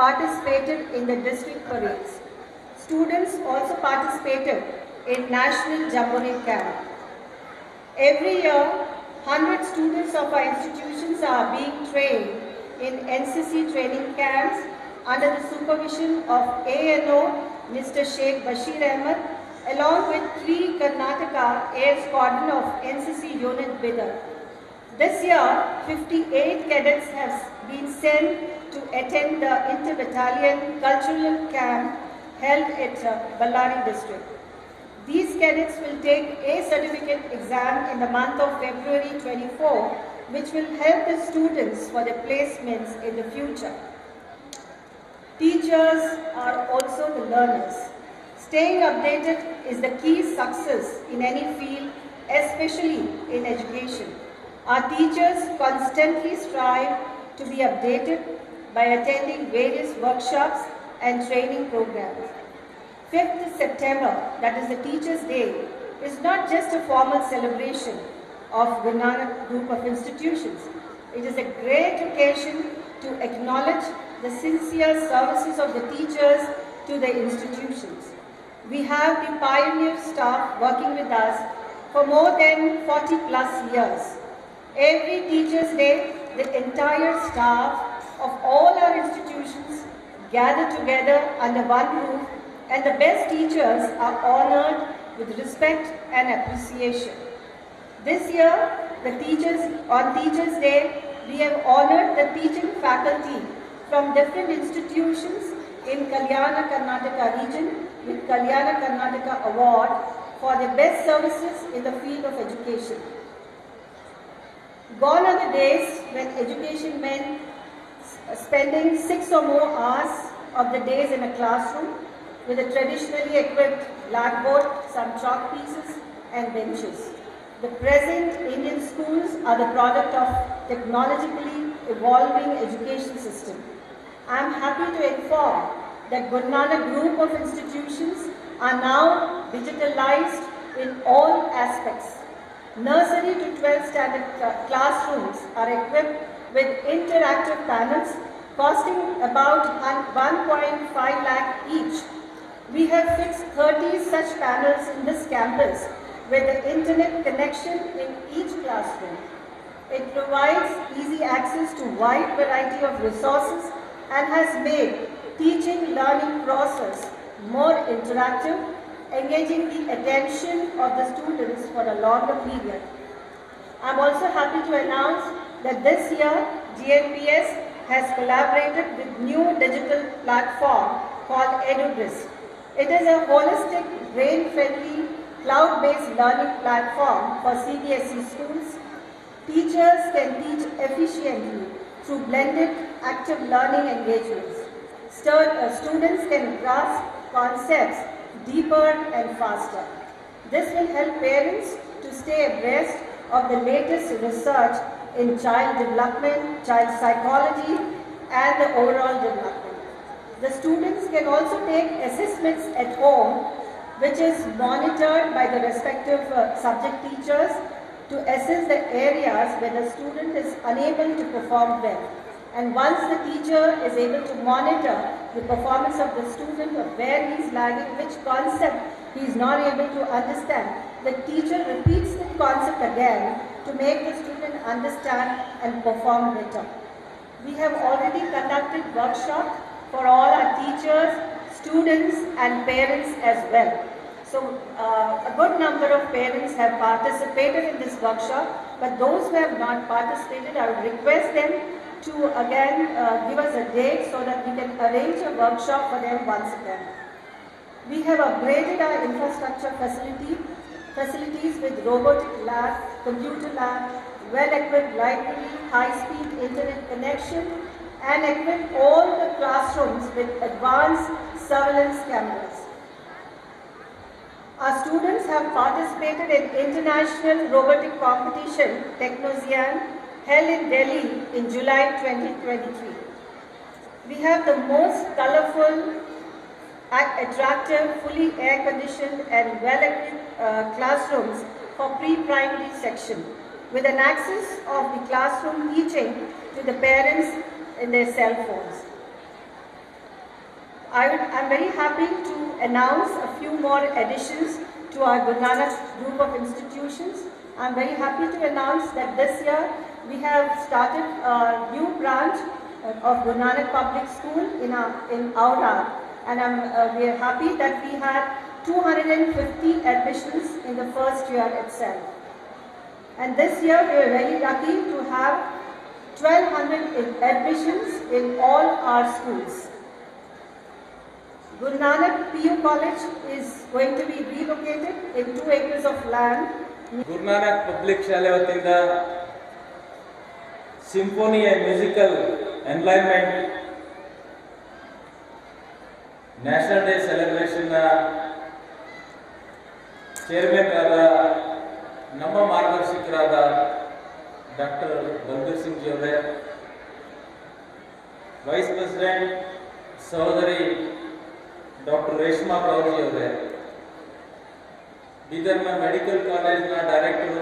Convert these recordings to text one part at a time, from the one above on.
participated in the district parades. Students also participated in National Jamboree Camp. Every year, 100 students of our institutions are being trained in NCC training camps under the supervision of ANO Mr. Sheikh Bashir Ahmed, along with 3 Karnataka Air Squadron of NCC Unit Bidar. This year, 58 cadets have been sent to attend the inter-battalion cultural camp held at Ballari district. These cadets will take a certificate exam in the month of February 24, which will help the students for their placements in the future. Teachers are also the learners. Staying updated is the key success in any field, especially in education. Our teachers constantly strive to be updated by attending various workshops and training programs. 5th September, that is the Teachers' Day, is not just a formal celebration of Guru Nanak Group of Institutions. It is a great occasion to acknowledge the sincere services of the teachers to the institutions. We have the pioneer staff working with us for more than 40 plus years. Every Teachers' Day, the entire staff of all our institutions gather together under one roof, and the best teachers are honored with respect and appreciation. This year, on Teachers' Day, we have honored the teaching faculty from different institutions in Kalyana Karnataka region with Kalyana Karnataka Award for their best services in the field of education. Gone are the days when education meant spending 6 or more hours of the days in a classroom with a traditionally equipped blackboard, some chalk pieces and benches. The present Indian schools are the product of technologically evolving education system. I am happy to inform that Guru Nanak Group of institutions are now digitalized in all aspects. Nursery to 12th standard classrooms are equipped with interactive panels costing about 1.5 lakh each. We have fixed 30 such panels in this campus with the internet connection in each classroom. It provides easy access to wide variety of resources and has made teaching learning process more interactive, engaging the attention of the students for a longer period. I am also happy to announce that this year GNPS has collaborated with new digital platform called EduBrisk. It is a holistic, brain-friendly, cloud-based learning platform for CBSE schools. Teachers can teach efficiently through blended active learning engagements. Students can grasp concepts deeper and faster. This will help parents to stay abreast of the latest research in child development, child psychology, and the overall development. The students can also take assessments at home, which is monitored by the respective subject teachers to assess the areas where the student is unable to perform well. And once the teacher is able to monitor the performance of the student of where he is lagging, which concept he is not able to understand, the teacher repeats the concept again to make the student understand and perform better. We have already conducted workshops for all our teachers, students and parents as well. So a good number of parents have participated in this workshop, but those who have not participated, I would request them to again give us a date so that we can arrange a workshop for them once again. We have upgraded our infrastructure facilities with robotic lab, computer lab, well-equipped library, high-speed internet connection, and equipped all the classrooms with advanced surveillance cameras. Our students have participated in international robotic competition, Technozian, held in Delhi in July 2023. We have the most colorful, attractive, fully air-conditioned and well-equipped classrooms for pre-primary section, with an access of the classroom teaching to the parents in their cell phones. I'm very happy to announce a few more additions to our Guru Nanak group of institutions. I'm very happy to announce that this year we have started a new branch of Guru Nanak Public School in Aura, and we are happy that we had 250 admissions in the first year itself. And this year we are very lucky to have 1200 admissions in all our schools. Guru Nanak PU College is going to be relocated in 2 acres of land. Guru Nanak Public ಶಾಲೆ ವತಿಯಿಂದ symphony and musical enlightenment national day celebration chairman ಆದ ನಮ್ಮ ಮಾರ್ಗದರ್ಶಕರಾದ doctor Balbir Singh ji ಅವರೇ, vice president ಸಹೋದರಿ doctor Reshma ಕೌರ್ಜಿ ಅವರೇ, ಬೀದರ್ನ medical ಕಾಲೇಜ್ನ director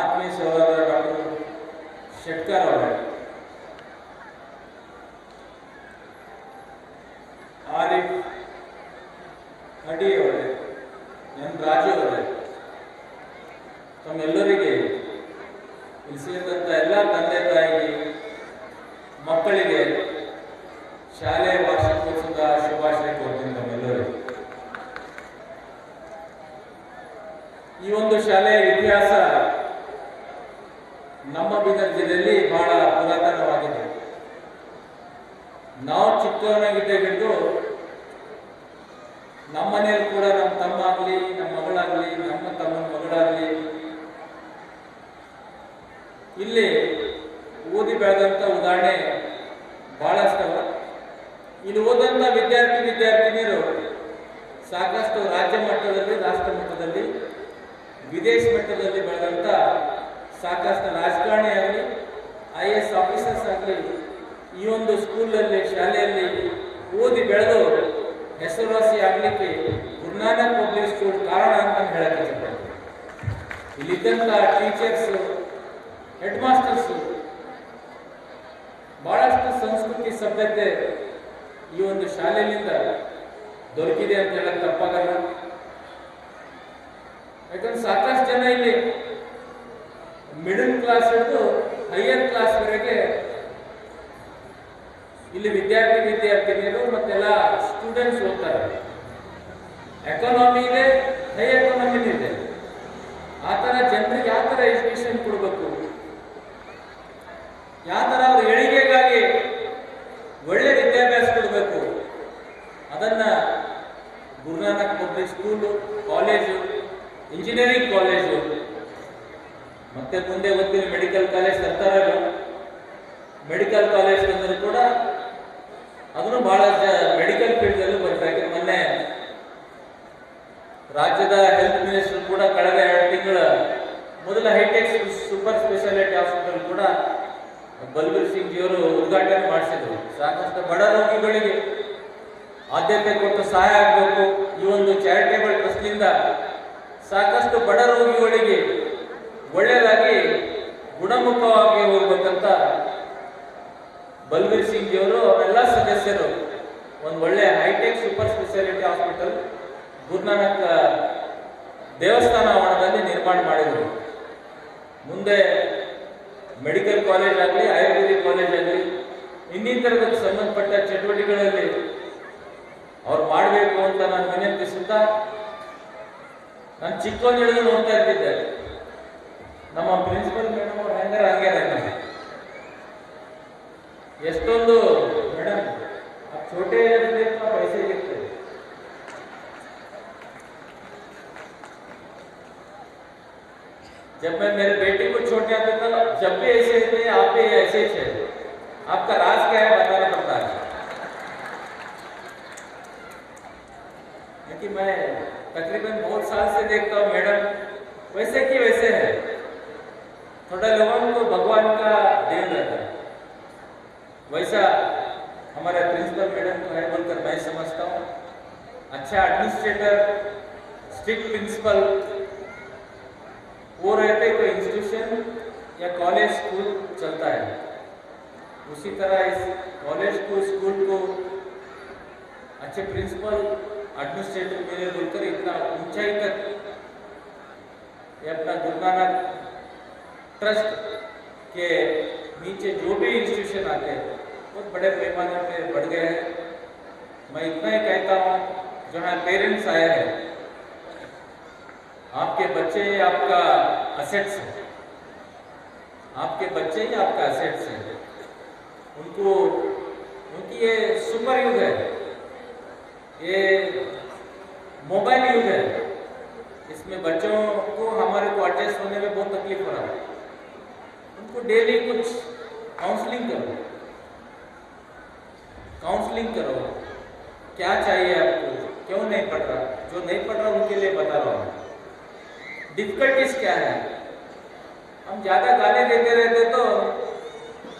ಆತ್ಮೀಯ ಸಹೋದರ doctor Shetkar ಅವರೇ, ಆರಿಫ್ ಅಡಿ ಅವರೇ, ಎನ್ ರಾಜು ಅವರೇ, ತಮ್ಮೆಲ್ಲರಿಗೆ ಇಲ್ಲಿ ಸೇರಿದಂಥ ಎಲ್ಲ ತಂದೆ ತಾಯಿಗೆ ಮಕ್ಕಳಿಗೆ ಶಾಲೆಯ ವಾರ್ಷಿಕೋತ್ಸವದ ಶುಭಾಶಯ ಕೋರ್ತೀನಿ ನಮ್ಮೆಲ್ಲರಿಗೂ. ಈ ಒಂದು ಶಾಲೆಯ ಇತಿಹಾಸ ನಮ್ಮ ಬೀದರ್ ಜಿಲ್ಲೆಯಲ್ಲಿ ಬಹಳ ಪುರಾತನವಾಗಿದೆ. ನಾವು ಚಿಕ್ಕವನಾಗಿದ್ದೇ ಹಿಡಿದು ನಮ್ಮ ಮನೆಯಲ್ಲಿ ಕೂಡ ನಮ್ಮ ತಮ್ಮ ಆಗಲಿ, ನಮ್ಮ ಮಗಳಾಗಲಿ, ನಮ್ಮ ತಮ್ಮನ ಮಗಳಾಗಲಿ ಇಲ್ಲಿ ಓದಿ ಬೆಳೆದಂಥ ಉದಾಹರಣೆ ಬಹಳಷ್ಟವ. ಇಲ್ಲಿ ಓದಂಥ ವಿದ್ಯಾರ್ಥಿನಿಯರು ಸಾಕಷ್ಟು ರಾಜ್ಯ ಮಟ್ಟದಲ್ಲಿ, ರಾಷ್ಟ್ರ ಮಟ್ಟದಲ್ಲಿ, ವಿದೇಶ ಮಟ್ಟದಲ್ಲಿ ಬೆಳೆದಂಥ ಸಾಕಷ್ಟು ರಾಜಕಾರಣಿ ಆಗಲಿ, IAS ಆಫೀಸರ್ಸ್ ಆಗಲಿ ಈ ಒಂದು ಸ್ಕೂಲಲ್ಲಿ, ಶಾಲೆಯಲ್ಲಿ ಓದಿ ಬೆಳೆದು ಹೆಸರುವಾಸಿ ಆಗಲಿಕ್ಕೆ ಗುರು ನಾನಕ್ ಪಬ್ಲಿಕ್ ಸ್ಕೂಲ್ ಕಾರಣ ಅಂತ ಹೇಳಕ್ಕೆ ಇಷ್ಟಪಡ್ತೀನಿ. ಇಲ್ಲಿದ್ದಂಥ ಟೀಚರ್ಸು, ಹೆಡ್ ಮಾಸ್ಟರ್ಸು ಬಹಳಷ್ಟು ಸಂಸ್ಕೃತಿ ಸಭ್ಯತೆ ಈ ಒಂದು ಶಾಲೆಯಿಂದ ದೊರಕಿದೆ ಅಂತ ಹೇಳಕ್ ತಪ್ಪಾಗಲ್ಲ. ಯಾಕಂದ್ರೆ ಸಾಕಷ್ಟು ಜನ ಇಲ್ಲಿ ಮಿಡಲ್ ಕ್ಲಾಸ್ ಹಿಡಿದು ಹೈಯರ್ ಕ್ಲಾಸ್ ವರೆಗೆ ಇಲ್ಲಿ ವಿದ್ಯಾರ್ಥಿನಿಯರು ಮತ್ತೆಲ್ಲ ಸ್ಟೂಡೆಂಟ್ಸ್ ಓದ್ತಾರೆ. ಎಕಾನಮಿ ಇದೆ, ಹೈ ಎಕಾನಮಿ ಇದೆ. ಆ ಥರ ಜನರಿಗೆ ಯಾವ ಥರ ಎಜುಕೇಶನ್ ಕೊಡಬೇಕು, ಯಾವ ಥರ ಅವ್ರ ಏಳಿಗೆಗಾಗಿ ಒಳ್ಳೆ ವಿದ್ಯಾಭ್ಯಾಸ ಕೊಡಬೇಕು, ಅದನ್ನ Guru Nanak public school, college, engineering college, ಮತ್ತೆ ಮುಂದೆ ಗೊತ್ತಿಲ್ಲ ಮೆಡಿಕಲ್ ಕಾಲೇಜ್ ತರ್ತಾರಲ್ಲ, ಮೆಡಿಕಲ್ ಕಾಲೇಜ್ ತಂದರೂ ಕೂಡ ಅದನ್ನು ಬಹಳ ಮೆಡಿಕಲ್ ಫೀಲ್ಡಲ್ಲೂ ಬರ್ತಾರೆ. ಯಾಕಂದ್ರೆ ಮೊನ್ನೆ ರಾಜ್ಯದ ಹೆಲ್ತ್ ಮಿನಿಸ್ಟರ್ ಕೂಡ ಕಳೆದ 2 ತಿಂಗಳ ಮೊದಲ ಹೈಟೆಕ್ ಸೂಪರ್ ಸ್ಪೆಷಾಲಿಟಿ ಹಾಸ್ಪಿಟಲ್ ಕೂಡ ಬಲ್ಬೀರ್ ಸಿಂಗ್ ಜಿಯವರು ಉದ್ಘಾಟನೆ ಮಾಡಿಸಿದ್ರು. ಸಾಕಷ್ಟು ಬಡ ರೋಗಿಗಳಿಗೆ ಆದ್ಯತೆ ಕೊಟ್ಟು ಸಹಾಯ ಆಗಬೇಕು. ಈ ಒಂದು ಚಾರಿಟೇಬಲ್ ಟ್ರಸ್ಟ್ನಿಂದ ಸಾಕಷ್ಟು ಬಡ ರೋಗಿಗಳಿಗೆ ಒಳ್ಳೆಯದಾಗಿ ಗುಣಮುಖವಾಗಿ ಹೋಗ್ಬೇಕಂತ ಬಲ್ಬೀರ್ ಸಿಂಗ್ ಜಿಯವರು ಅವರೆಲ್ಲ ಸದಸ್ಯರು ಒಂದು ಒಳ್ಳೆ high tech super speciality hospital Guru Nanak ದೇವಸ್ಥಾನ ಆವರಣದಲ್ಲಿ ನಿರ್ಮಾಣ ಮಾಡಿದರು. ಮುಂದೆ ಮೆಡಿಕಲ್ ಕಾಲೇಜ್ ಆಗಲಿ, ಆಯುರ್ವೇದಿಕ್ ಕಾಲೇಜ್ ಆಗಲಿ, ಇನ್ನಿತರಕ್ಕೆ ಸಂಬಂಧಪಟ್ಟ ಚಟುವಟಿಕೆಗಳಲ್ಲಿ ಅವ್ರು ಮಾಡಬೇಕು ಅಂತ ನಾನು ವಿನಂತಿಸುತ್ತಾ, ನಾನು ಚಿಕ್ಕವನಿಳಿದು ನೋಡ್ತಾ ಇರ್ತಿದ್ದೆ ನಮ್ಮ ಪ್ರಿನ್ಸಿಪಲ್ ಮೇಡಮ್ ಅವ್ರು ಹಂಗೆ ಎಷ್ಟೊಂದು ಮೇಡಮ್ छोटे पैसे गिरते। जब मैं मेरे बेटे को छोड़ने आता था, जब भी ऐसे थे, आप भी ऐसे ही थे। आपका राज क्या है बताना पड़ता है, क्योंकि मैं तकरीबन बहुत साल से देखता हूँ मैडम वैसे की वैसे है। थोड़ा लोगों को भगवान का देन रहता है, वैसा हमारे प्रिंसिपल मैडम को है बोलकर मैं समझता हूँ। अच्छा एडमिनिस्ट्रेटर, स्ट्रिक्ट प्रिंसिपल वो रहते कोई इंस्टीट्यूशन या कॉलेज स्कूल चलता है, उसी तरह इस कॉलेज को, स्कूल को अच्छे प्रिंसिपल एडमिनिस्ट्रेटिव इंजीनियर बोलकर इतना ऊंचाई तक ये अपना गुरु नानक ट्रस्ट के नीचे जो भी इंस्टीट्यूशन आते हैं बहुत बड़े पैमाने पे बढ़ गए हैं। मैं इतना ही कहता हूँ, जो है पेरेंट्स आए हैं, आपके बच्चे आपका असेट्स है, आपके बच्चे ही आपका असेट्स है। उनको उनकी ये सुपर युग है, ये मोबाइल युग है, इसमें बच्चों को हमारे को एडजस्ट होने में बहुत तकलीफ हो रहा है। उनको डेली कुछ काउंसलिंग करो, क्या चाहिए आपको, क्यों नहीं पढ़ रहा, जो नहीं पढ़ रहा उनके लिए बता रहा हूँ डिफिकल्टीज क्या है। हम ज्यादा गाने देते रहते तो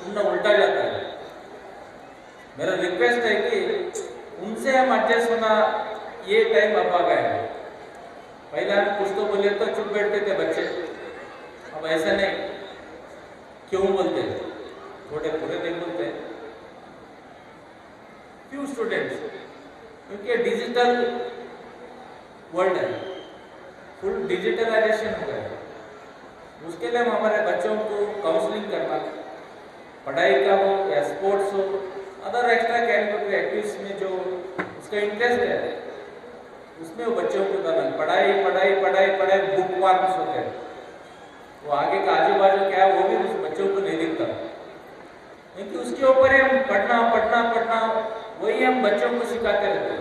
उनका उल्टा जाता है। मेरा रिक्वेस्ट है कि उनसे हम एडजस्ट होना, ये टाइम अब आ गया है। पहले हम कुछ तो बोले तो चुप बैठते थे बच्चे, अब ऐसा नहीं। क्यों बोलते हैं, थोड़े पूरे नहीं बोलते फ्यू स्टूडेंट्स, क्योंकि डिजिटल वर्ल्ड है, फुल डिजिटलाइजेशन हो गया है। उसके लिए हम हमारे बच्चों को काउंसलिंग करना, पढ़ाई का हो या स्पोर्ट्स हो, अदर एक्स्ट्रा कैरिकुलर एक्टिविटीज में जो उसका इंटरेस्ट है उसमें वो बच्चों को करना। पढ़ाई बुक मार्क्स होते हैं, वो आगे का आजू बाजू क्या है वो भी उस बच्चों को नहीं दिखता, क्योंकि उसके ऊपर ही हम पढ़ना वही हम बच्चों को सिखाते रहते हैं।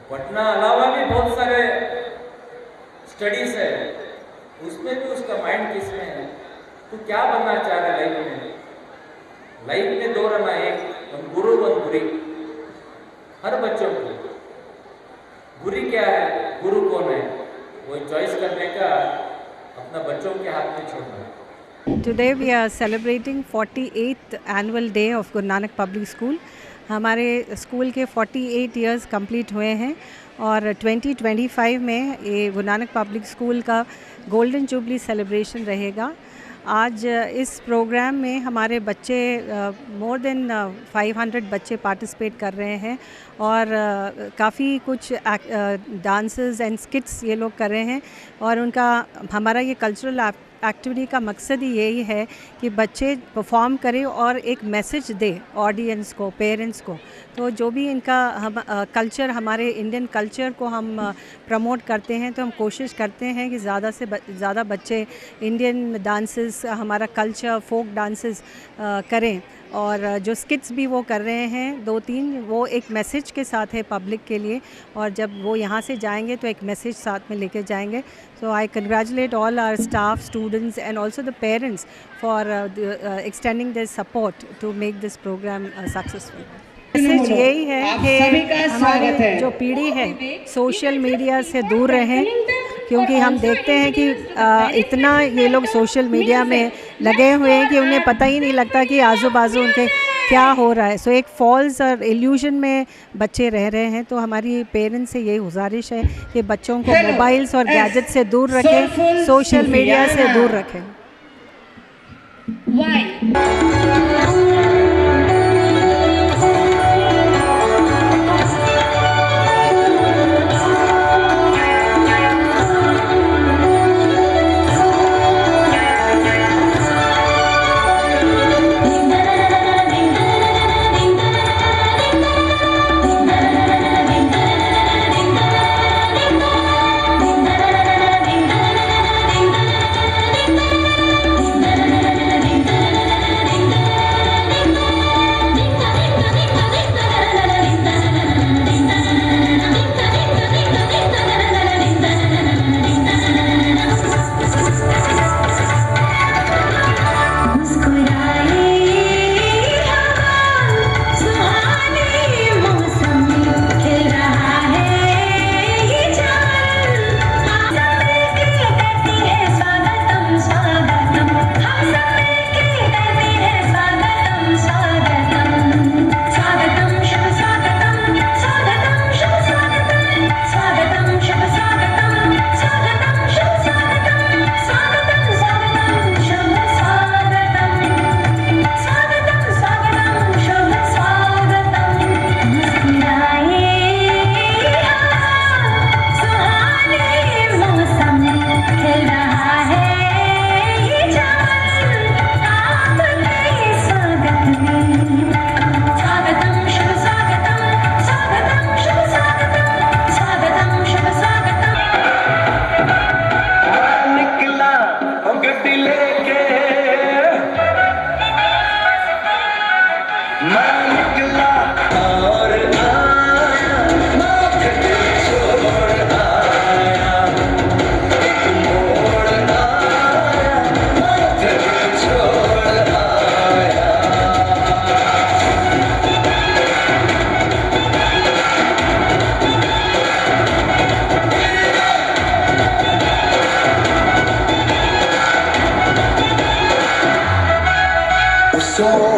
पढ़ना अलावा भी बहुत सारे स्टडीज है, उसमें भी उसका माइंड किसमें है, तो क्या बनना चाह रहा है लाइफ में दो रहना, एक गुरु व बुरी। हर बच्चों को बुरी क्या है, गुरु कौन है, वो चॉइस करने का अपना बच्चों के हाथ में छोड़ना है। Today we are celebrating 48th annual day of Guru Nanak Public School. हमारे स्कूल के 48 इयर्स कंप्लीट हुए हैं और 2025 में ये गुरु नानक पब्लिक स्कूल का गोल्डन जुबली सेलिब्रेशन रहेगा। आज इस प्रोग्राम में हमारे बच्चे मोर देन 500 बच्चे पार्टिसिपेट कर रहे हैं और काफ़ी कुछ डांसेस एंड स्किट्स ये लोग कर रहे हैं। और उनका हमारा ये कल्चरल एक्टिविटी का मकसद ही यही है कि बच्चे परफॉर्म करें और एक मैसेज दे ऑडियंस को, पेरेंट्स को। तो जो भी इनका हम कल्चर, हमारे इंडियन कल्चर को हम प्रमोट करते हैं, तो हम कोशिश करते हैं कि ज़्यादा से ज़्यादा बच्चे इंडियन डांसेस, हमारा कल्चर, फोक डांसेस करें। और जो स्किट्स भी वो कर रहे हैं 2-3, वो एक मैसेज के साथ है पब्लिक के लिए, और जब वो यहाँ से जाएंगे तो एक मैसेज साथ में लेके जाएंगे। So I congratulate all our staff, students and also the parents for extending their support to make this program successful. Message यही है कि हमारी जो पीढ़ी है सोशल मीडिया से दूर रहें, क्योंकि हम देखते हैं कि इतना ये लोग सोशल मीडिया में लगे हुए हैं कि उन्हें पता ही नहीं लगता कि आजू बाजू उनके क्या हो रहा है। सो एक फॉल्स और इल्यूजन में बच्चे रह रहे हैं। तो हमारी पेरेंट्स से यही गुजारिश है कि बच्चों को मोबाइल्स और गैजेट से दूर रखें, सोशल मीडिया से दूर रखें। मुस्कुराए लेके मैं निकला और आया, माथ पे छोड़ आया, एक मोड़ आया, माथ पे छोड़ आया। So